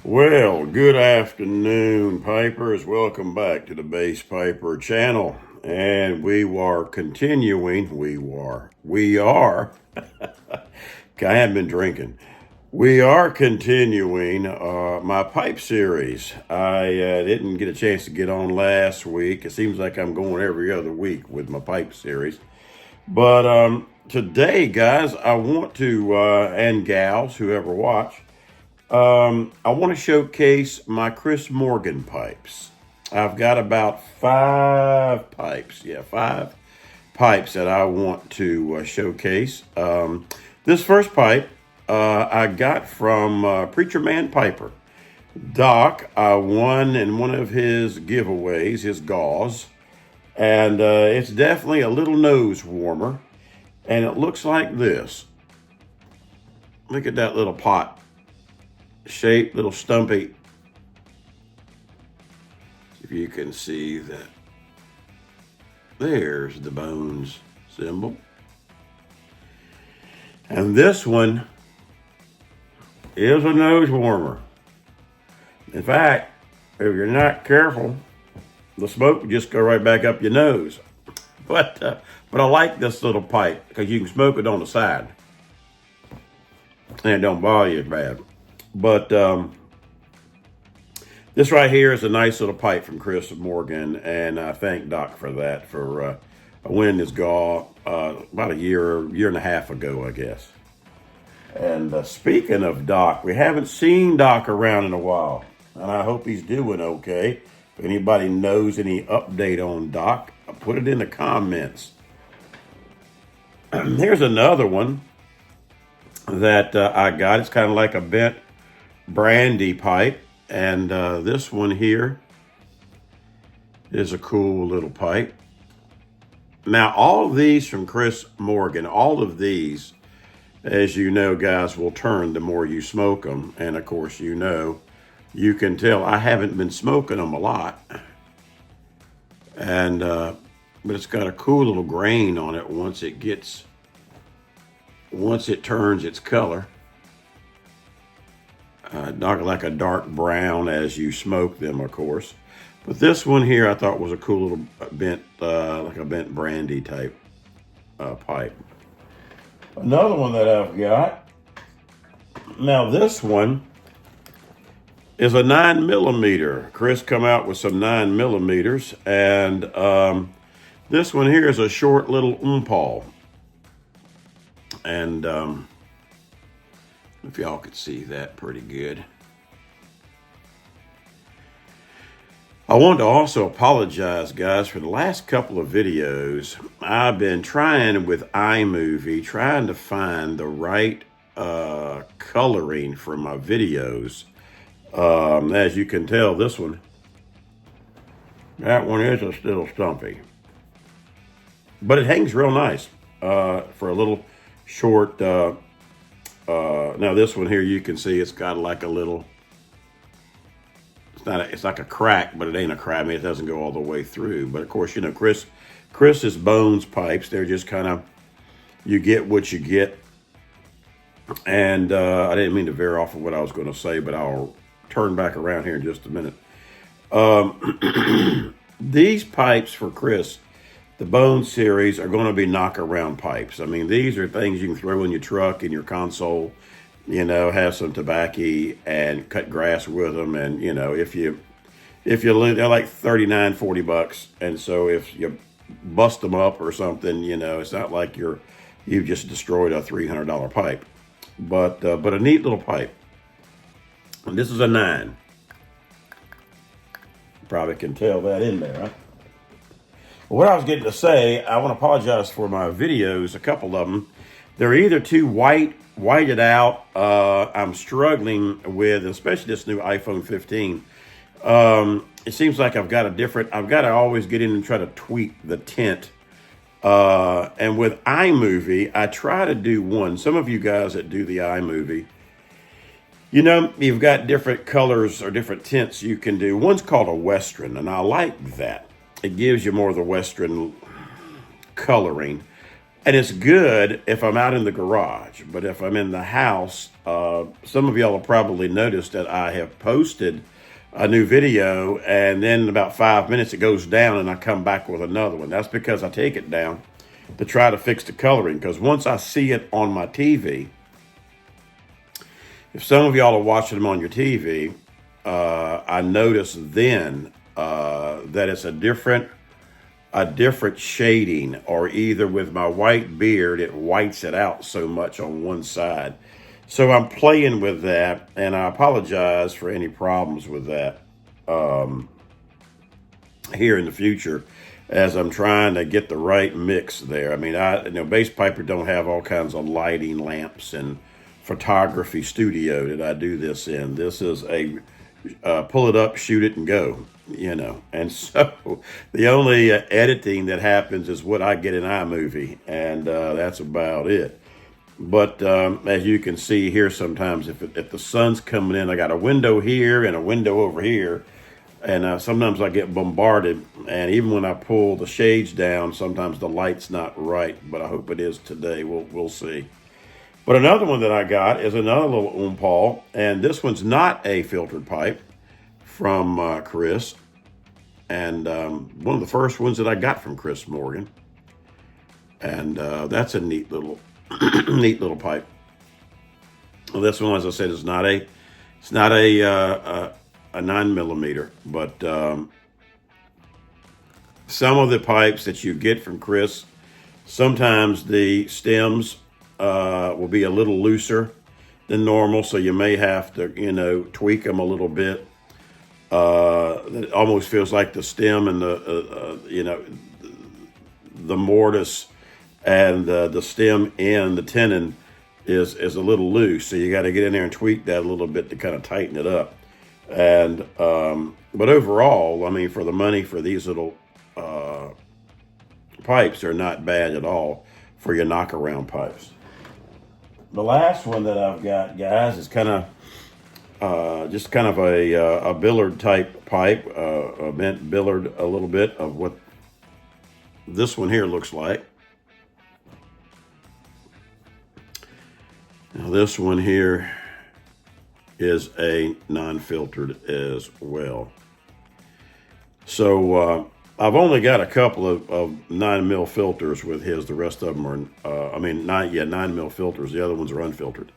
Well, good afternoon, Pipers. Welcome back to the Base Piper channel. And we are continuing. I haven't been drinking. We are continuing my pipe series. I didn't get a chance to get on last week. It seems like I'm going every other week with my pipe series. But today, guys, I want to, and gals, whoever watch, I want to showcase my Chris Morgan pipes. I've got about five pipes. Yeah, five pipes that I want to showcase. This first pipe I got from Preacher Man Piper. Doc, I won in one of his giveaways, his gauze. And it's definitely a little nose warmer. And it looks like this. Look at that little pot shape, little stumpy. If you can see that, there's the bones symbol. And this one is a nose warmer. In fact, if you're not careful, the smoke will just go right back up your nose. But I like this little pipe because you can smoke it on the side and it don't bother you as bad. But this right here is a nice little pipe from Chris Morgan, and I thank Doc for that, for winning this gall about a year and a half ago, I guess. And speaking of Doc, we haven't seen Doc around in a while, and I hope he's doing okay. If anybody knows any update on Doc, put it in the comments. Here's another one that I got. It's kind of like a bent brandy pipe, and this one here is a cool little pipe. Now, all of these from Chris Morgan, all of these, as you know, guys, will turn the more you smoke them. And of course, you can tell I haven't been smoking them a lot. And but it's got a cool little grain on it once it turns its color. Not like a dark brown as you smoke them, of course. But this one here I thought was a cool little bent, like a bent brandy type pipe. Another one that I've got. Now this one is a 9mm. Chris come out with some 9mm, and this one here is a short little umpal. And if y'all could see that pretty good. I want to also apologize, guys, for the last couple of videos. I've been trying with iMovie, trying to find the right coloring for my videos. As you can tell, that one is a little stumpy. But it hangs real nice for a little short. Now this one here, you can see it's got like a little. It's like a crack, but it ain't a crack. I mean, it doesn't go all the way through. But of course, Chris's Bones pipes, they're just kind of, you get what you get. And I didn't mean to veer off of what I was going to say, but I'll turn back around here in just a minute. These pipes for Chris, the Bone series, are going to be knock-around pipes. I mean, these are things you can throw in your truck, in your console, have some tobacco and cut grass with them. And, if you they're like $39-40. And so if you bust them up or something, it's not like you've just destroyed a $300 pipe, but a neat little pipe. And this is a 9. Probably can tell that in there, huh? What I was getting to say, I want to apologize for my videos. A couple of them, they're either too whited out. I'm struggling with, especially this new iPhone 15. It seems like I've got to always get in and try to tweak the tint. And with iMovie, I try to do one. Some of you guys that do the iMovie, you've got different colors or different tints you can do. One's called a Western, and I like that. It gives you more of the Western coloring. And it's good if I'm out in the garage, but if I'm in the house, some of y'all have probably noticed that I have posted a new video, and then in about 5 minutes it goes down, and I come back with another one. That's because I take it down to try to fix the coloring. Because once I see it on my TV, if some of y'all are watching them on your TV, I notice then that it's a different shading, or either with my white beard, it whites it out so much on one side. So I'm playing with that, and I apologize for any problems with that here in the future as I'm trying to get the right mix there. I mean, Bass Piper don't have all kinds of lighting lamps and photography studio that I do this in. This is a pull it up, shoot it, and go. And so the only editing that happens is what I get in iMovie, and that's about it. But as you can see here, sometimes if the sun's coming in, I got a window here and a window over here, and sometimes I get bombarded. And even when I pull the shades down, sometimes the light's not right. But I hope it is today. We'll see. But another one that I got is another little Oom, and this one's not a filtered pipe from Chris, and one of the first ones that I got from Chris Morgan, and that's a neat little neat little pipe. Well, this one, as I said, is not a 9mm, but some of the pipes that you get from Chris, sometimes the stems will be a little looser than normal, so you may have to tweak them a little bit. It almost feels like the stem and the mortise and the stem end, the tenon is a little loose, so you got to get in there and tweak that a little bit to kind of tighten it up. And but overall, I mean, for the money for these little pipes, they're not bad at all for your knockaround pipes. The last one that I've got, guys, is kind of just kind of a billard type pipe, a bent billard a little bit of what this one here looks like. Now this one here is a non-filtered as well. So I've only got a couple of 9mm filters with his. The rest of them are, 9mm filters. The other ones are unfiltered.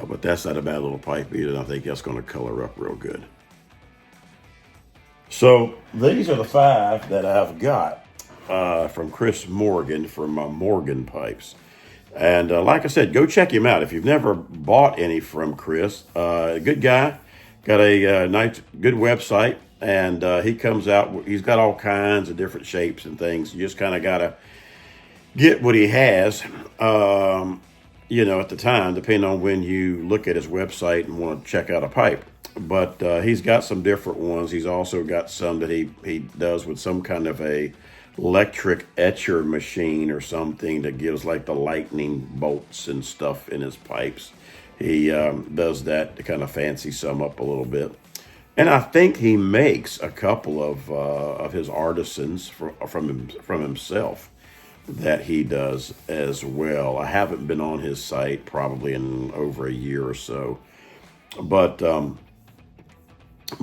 But that's not a bad little pipe either. I think that's going to color up real good. So these are the 5 that I've got from Chris Morgan from my Morgan pipes. And like I said, go check him out if you've never bought any from Chris. Good guy, got a nice, good website, and he comes out. He's got all kinds of different shapes and things. You just kind of gotta get what he has. At the time, depending on when you look at his website and want to check out a pipe. But he's got some different ones. He's also got some that he does with some kind of a electric etcher machine or something that gives like the lightning bolts and stuff in his pipes. He does that to kind of fancy some up a little bit. And I think he makes a couple of his artisans from himself that he does as well. I haven't been on his site probably in over a year or so. But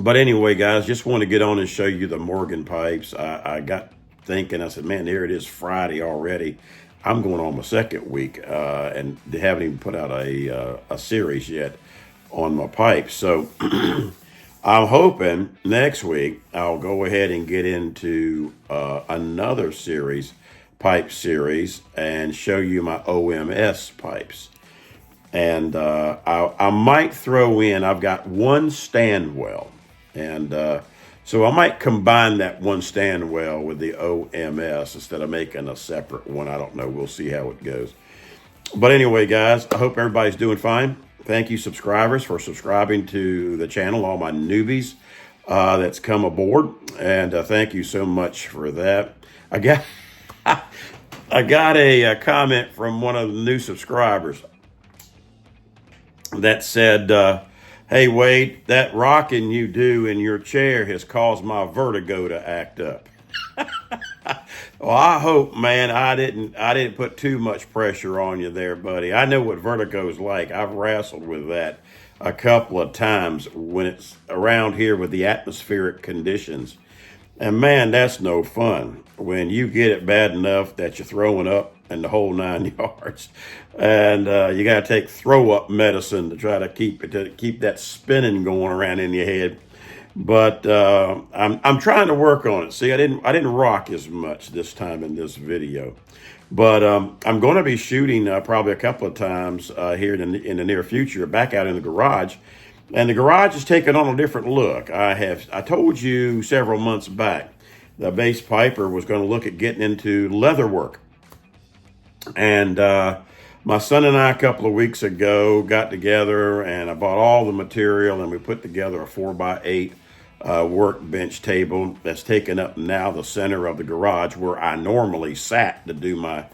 anyway, guys, just want to get on and show you the Morgan pipes. I got thinking, I said, man, there it is, Friday already. I'm going on my second week, and they haven't even put out a series yet on my pipes. So I'm hoping next week I'll go ahead and get into another pipe series, and show you my OMS pipes. And I might throw in, I've got one stand well, and so I might combine that one stand well with the OMS instead of making a separate one. I don't know. We'll see how it goes. But anyway, guys, I hope everybody's doing fine. Thank you, subscribers, for subscribing to the channel, all my newbies that's come aboard. And thank you so much for that. I got a comment from one of the new subscribers that said, hey, Wade, that rocking you do in your chair has caused my vertigo to act up. Well, I hope, man, I didn't put too much pressure on you there, buddy. I know what vertigo's like. I've wrestled with that a couple of times when it's around here with the atmospheric conditions. And man, that's no fun when you get it bad enough that you're throwing up and the whole 9 yards, and you got to take throw up medicine to try to keep that spinning going around in your head. But I'm trying to work on it. See, I didn't rock as much this time in this video, but I'm going to be shooting probably a couple of times here in the near future, back out in the garage, and the garage is taking on a different look. I told you several months back the bass piper was going to look at getting into leather work, and my son and I a couple of weeks ago got together and I bought all the material and we put together a 4x8 workbench table that's taken up now the center of the garage where I normally sat to do my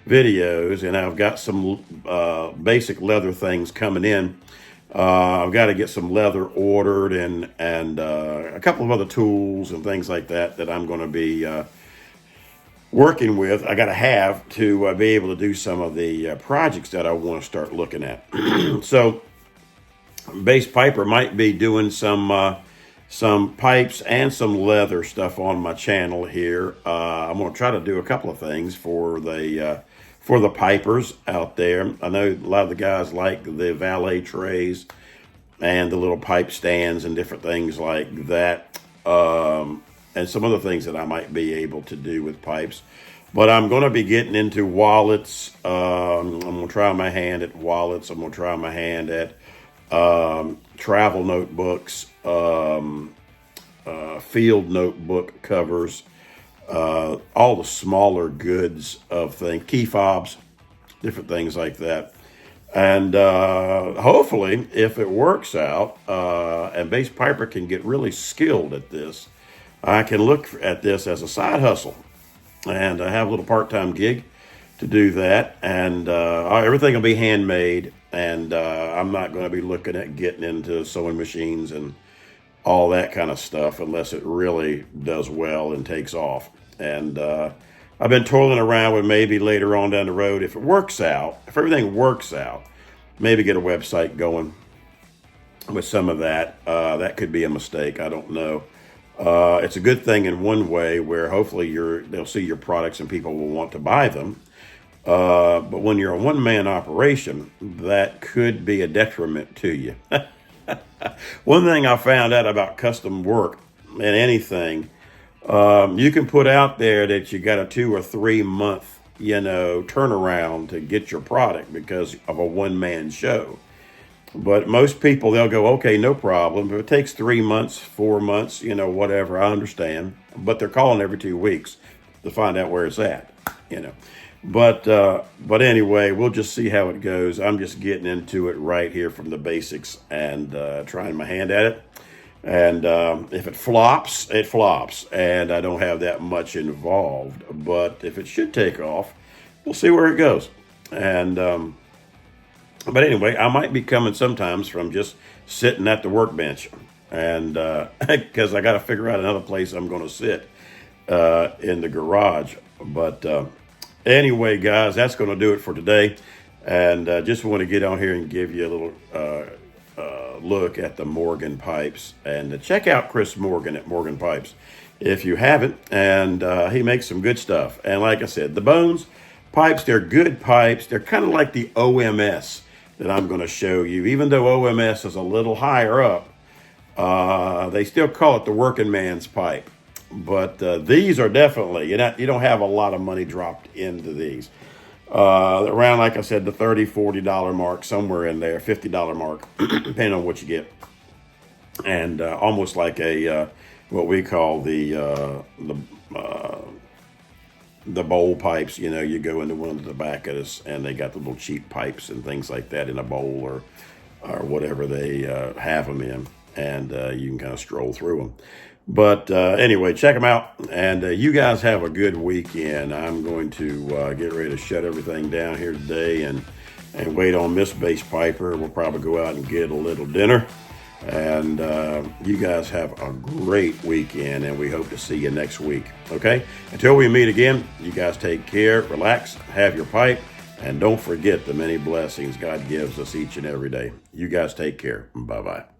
videos. And I've got some basic leather things coming in. I've got to get some leather ordered and a couple of other tools and things like that I'm going to be working with. I got to have to be able to do some of the projects that I want to start looking at. So, Bass Piper might be doing some pipes and some leather stuff on my channel here. I'm going to try to do a couple of things for the pipers out there. I know a lot of the guys like the valet trays and the little pipe stands and different things like that. And some other things that I might be able to do with pipes. But I'm going to be getting into wallets. I'm going to try my hand at wallets. I'm going to try my hand at travel notebooks, field notebook covers, all the smaller goods of things, key fobs, different things like that. And hopefully, if it works out, and Bass Piper can get really skilled at this, I can look at this as a side hustle and have a little part-time gig to do that. And everything will be handmade, and I'm not going to be looking at getting into sewing machines and all that kind of stuff unless it really does well and takes off. And I've been toiling around with maybe later on down the road, if it works out, if everything works out, maybe get a website going with some of that. That could be a mistake. I don't know. It's a good thing in one way where hopefully they'll see your products and people will want to buy them. But when you're a one-man operation, that could be a detriment to you. One thing I found out about custom work and anything, you can put out there that you got a 2 or 3 month, turnaround to get your product because of a one-man show. But most people, they'll go, okay, no problem. If it takes 3 months, 4 months, whatever, I understand. But they're calling every 2 weeks to find out where it's at, But anyway, we'll just see how it goes. I'm just getting into it right here from the basics and trying my hand at it. And if it flops, it flops. And I don't have that much involved. But if it should take off, we'll see where it goes. And but anyway, I might be coming sometimes from just sitting at the workbench. And because I got to figure out another place I'm going to sit in the garage. But anyway, guys, that's going to do it for today. And just want to get on here and give you a little look at the Morgan pipes. And check out Chris Morgan at Morgan Pipes if you haven't. And he makes some good stuff. And like I said, the Bones pipes, they're good pipes. They're kind of like the OMS that I'm going to show you. Even though OMS is a little higher up, they still call it the working man's pipe. But these are definitely, you don't have a lot of money dropped into these. Around, like I said, the $30, $40 mark, somewhere in there, $50 mark, depending on what you get. And almost like a what we call the bowl pipes. You go into one of the tobacconists and they got the little cheap pipes and things like that in a bowl or whatever they have them in, and you can kind of stroll through them. But anyway, check them out, and you guys have a good weekend. I'm going to get ready to shut everything down here today and wait on Miss Bass Piper. We'll probably go out and get a little dinner And you guys have a great weekend, and we hope to see you next week. Okay? Until we meet again, you guys take care, relax, have your pipe, and don't forget the many blessings God gives us each and every day. You guys take care. Bye-bye.